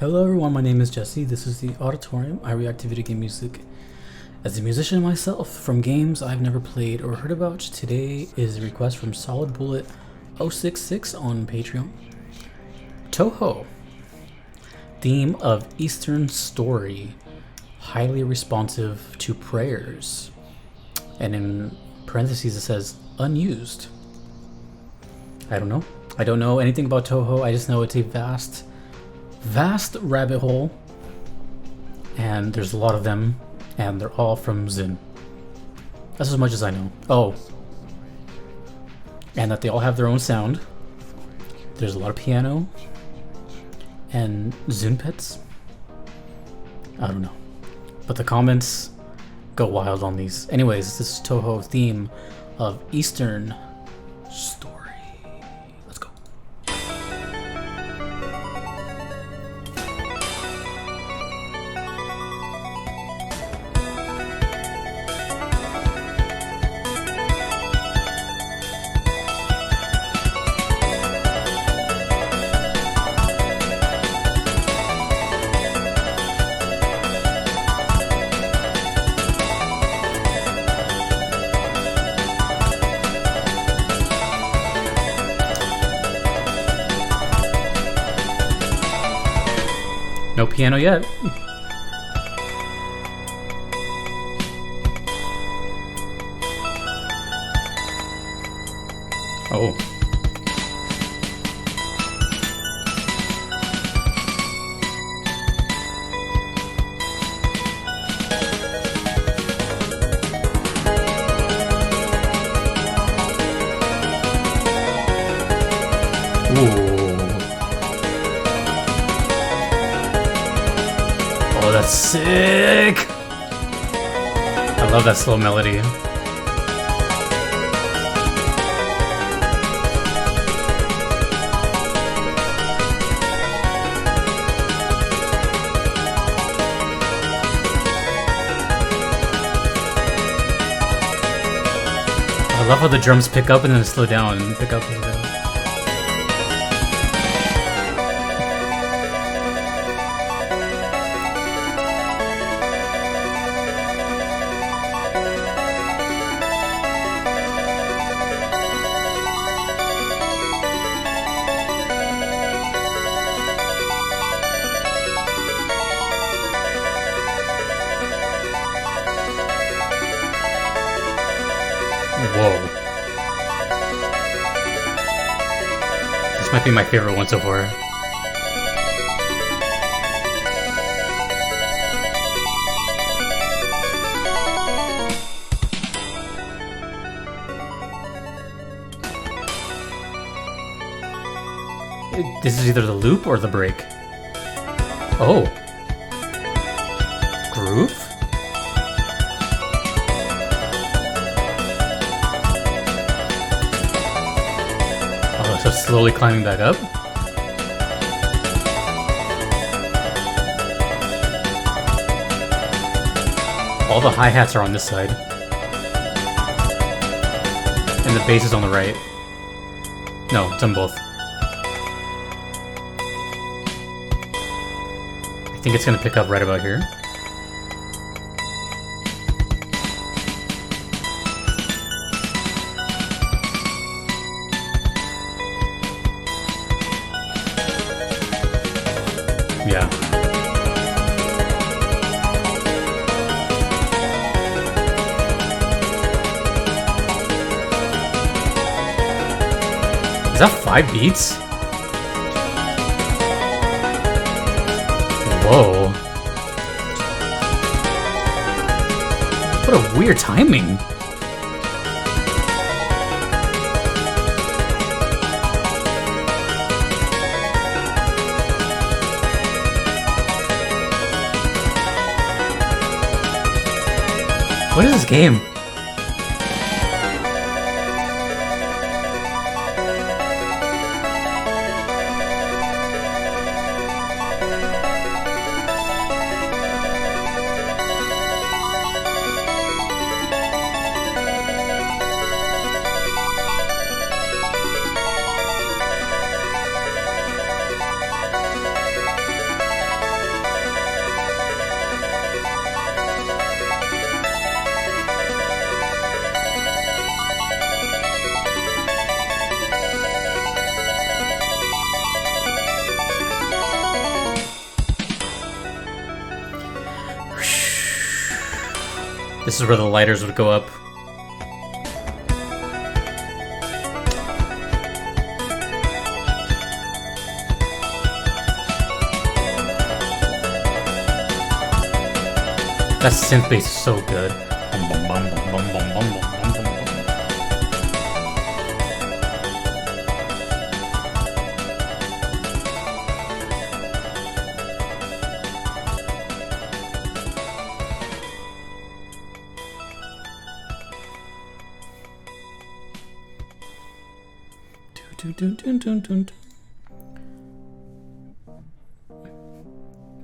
Hello everyone, my name is Jesse. This is the Auditorium. I react to video game music as a musician myself from games I've never played or heard about. Today is a request from Solid Bullet 066 on Patreon. Touhou. Theme of Eastern story. Highly responsive to prayers. And in parentheses it says unused. I don't know. I don't know anything about Touhou. I just know it's a vast rabbit hole, and there's a lot of them, and they're all from Zin. That's as much as I know. Oh, and that they all have their own sound. There's a lot of piano and Zun pets. I don't know, but the comments go wild on these. Anyways, this is Touhou theme of Eastern story. Let's go. No piano yet. Oh. Ooh. Oh, that's sick! I love that slow melody. I love how the drums pick up and then slow down and pick up and slow down. Whoa. This might be my favorite one so far. This is either the loop or the break. Oh. Groove? So slowly climbing back up. All the hi-hats are on this side. And the bass is on the right. No, it's on both. I think it's gonna pick up right about here. Yeah. Is that 5 beats? Whoa. What a weird timing. What is this game? This is where the lighters would go up. That synth bass is so good.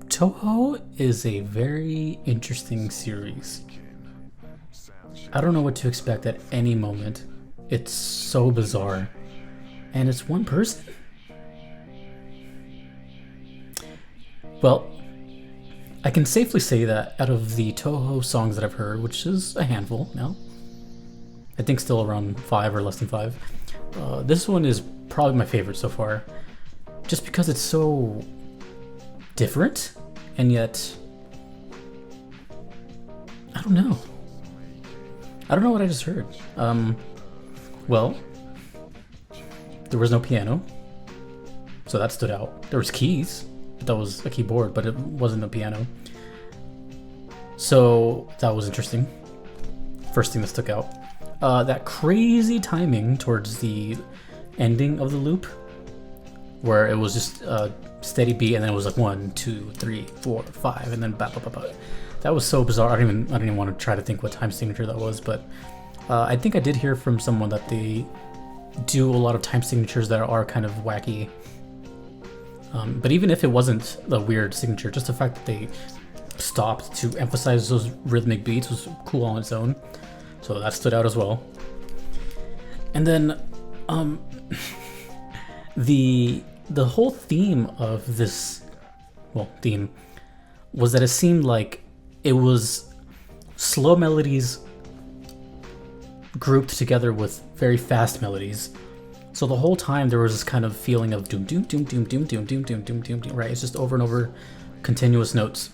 Touhou is a very interesting series. I don't know what to expect at any moment. It's so bizarre. And it's one person. Well, I can safely say that out of the Touhou songs that I've heard, which is a handful now, I think still around 5 or less than 5, this one is probably my favorite so far. Just because it's so different, and yet I don't know what I just heard. Well, there was no piano, so that stood out. There was keys, but that was a keyboard, but it wasn't a piano, so that was interesting. First thing that stuck out. That crazy timing towards the ending of the loop, where it was just a steady beat, and then it was like 1, 2, 3, 4, 5, and then ba ba ba ba. That was so bizarre. I don't even want to try to think what time signature that was, but I think I did hear from someone that they do a lot of time signatures that are kind of wacky. But even if it wasn't a weird signature, just the fact that they stopped to emphasize those rhythmic beats was cool on its own. So that stood out as well. And then the whole theme of this, theme, was that it seemed like it was slow melodies grouped together with very fast melodies. So the whole time there was this kind of feeling of doom doom doom doom doom doom doom doom doom doom doom, right? It's just over and over continuous notes.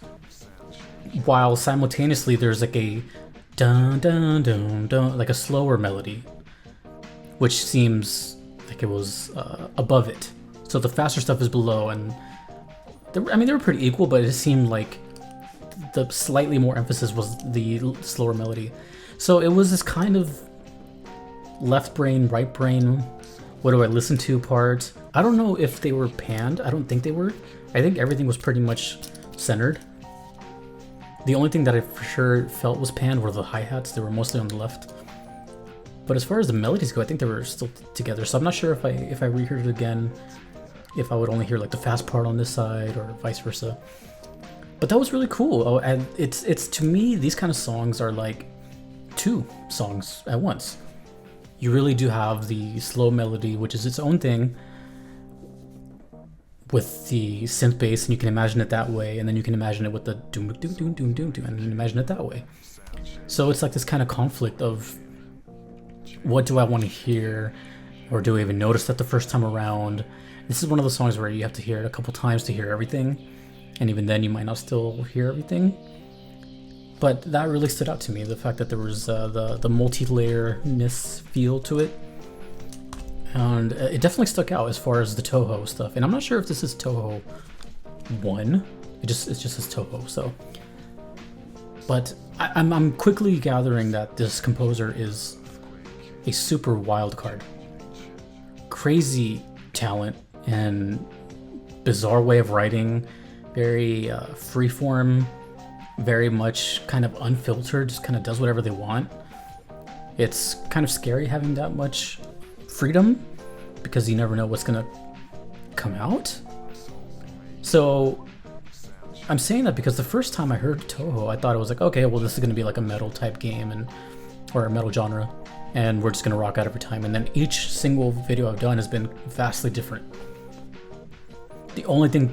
While simultaneously there's like a dun dun dun dun, like a slower melody, which seems like it was above it. So the faster stuff is below, and they were pretty equal, but it seemed like the slightly more emphasis was the slower melody. So it was this kind of left brain, right brain, what do I listen to part. I don't know if they were panned. I don't think they were. I think everything was pretty much centered. The only thing that I for sure felt was panned were the hi-hats. They were mostly on the left. But as far as the melodies go, I think they were still together. So I'm not sure if I reheard it again, if I would only hear like the fast part on this side or vice versa. But that was really cool. Oh, and it's to me, these kind of songs are like 2 songs at once. You really do have the slow melody, which is its own thing, with the synth bass, and you can imagine it that way, and then you can imagine it with the doom doom doom doom doom doom, and then imagine it that way. So it's like this kind of conflict of, what do I want to hear, or do I even notice that the first time around? This is one of the songs where you have to hear it a couple times to hear everything, and even then you might not still hear everything. But that really stood out to me, the fact that there was the multi-layer-ness feel to it. And it definitely stuck out as far as the Touhou stuff. And I'm not sure if this is Touhou 1. It just says Touhou, so. But I'm quickly gathering that this composer is a super wild card. Crazy talent and bizarre way of writing, very freeform, very much kind of unfiltered, just kind of does whatever they want. It's kind of scary having that much freedom, because you never know what's gonna come out. So I'm saying that because the first time I heard Touhou, I thought it was like, okay, well, this is gonna be like a metal type game, or a metal genre, and we're just gonna rock out every time. And then each single video I've done has been vastly different. The only thing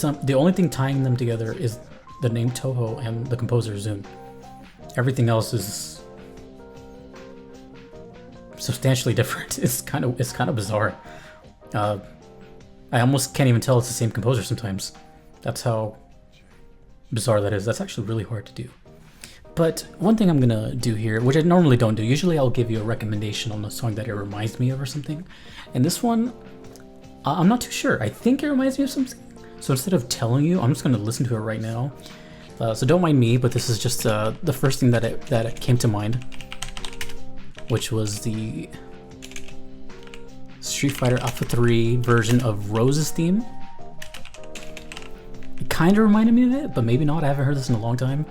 tying them together is the name Touhou and the composer Zune. Everything else is substantially different. It's kind of bizarre. I almost can't even tell it's the same composer sometimes. That's how bizarre that is. That's actually really hard to do. But one thing I'm gonna do here, which I normally don't do, usually I'll give you a recommendation on the song that it reminds me of or something. And this one, I'm not too sure. I think it reminds me of something. So instead of telling you, I'm just gonna listen to it right now. So don't mind me, but this is just the first thing that came to mind, which was the Street Fighter Alpha 3 version of Rose's theme. It kind of reminded me of it, but maybe not. I haven't heard this in a long time.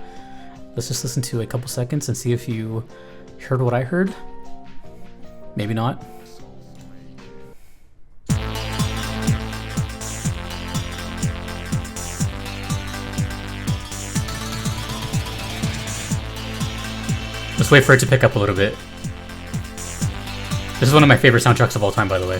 Let's just listen to a couple seconds and see if you heard what I heard. Maybe not. Let's wait for it to pick up a little bit. This is one of my favorite soundtracks of all time, by the way.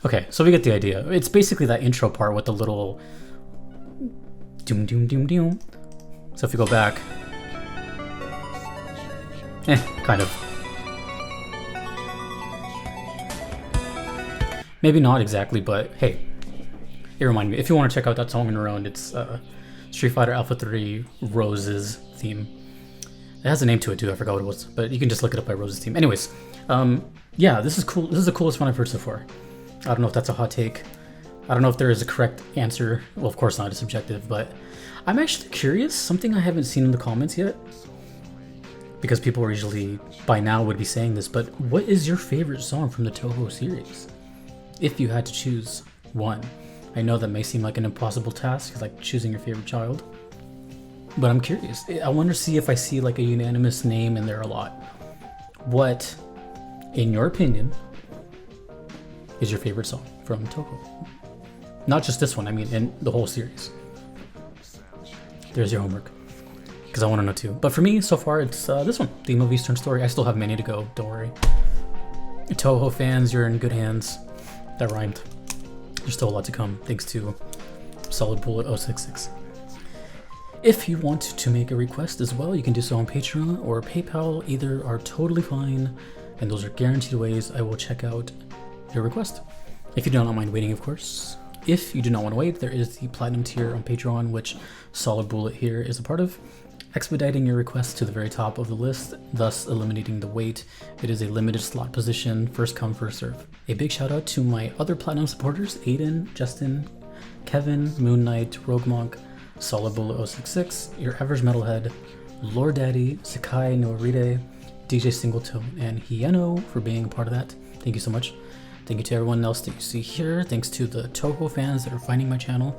Okay, so we get the idea. It's basically that intro part with the little doom doom doom doom. So if you go back, kind of. Maybe not exactly, but hey, it reminded me. If you want to check out that song on your own, it's Street Fighter Alpha 3 Rose's theme. It has a name to it too, I forgot what it was, but you can just look it up by Rose's theme. Anyways, yeah, this is cool. This is the coolest one I've heard so far. I don't know if that's a hot take. I don't know if there is a correct answer. Well, of course not, it's subjective, but I'm actually curious, something I haven't seen in the comments yet, because people are usually, by now, would be saying this, but what is your favorite song from the Touhou series? If you had to choose one. I know that may seem like an impossible task, like choosing your favorite child, but I'm curious. I want to see if I see like a unanimous name in there a lot. What, in your opinion, is your favorite song from Touhou? Not just this one, I mean in the whole series. There's your homework, because I want to know too. But for me, so far, it's this one, Theme of Eastern Story. I still have many to go, don't worry. Touhou fans, you're in good hands. That rhymed. There's still a lot to come, thanks to Solid Bullet 066. If you want to make a request as well, you can do so on Patreon or PayPal. Either are totally fine, and those are guaranteed ways I will check out your request. If you do not mind waiting, of course. If you do not want to wait, there is the Platinum tier on Patreon, which Solid Bullet here is a part of, expediting your request to the very top of the list, thus eliminating the wait. It is a limited slot position, first come, first serve. A big shout out to my other Platinum supporters, Aiden, Justin, Kevin, Moon Knight, Rogue Monk, Solid Bullet 066, Your Average Metalhead, Lord Daddy, Sakai Noride, DJ Singleton, and Hieno for being a part of that. Thank you so much. Thank you to everyone else that you see here. Thanks to the Touhou fans that are finding my channel.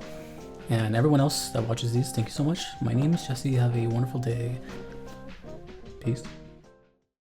And everyone else that watches these, thank you so much. My name is Jesse. Have a wonderful day. Peace.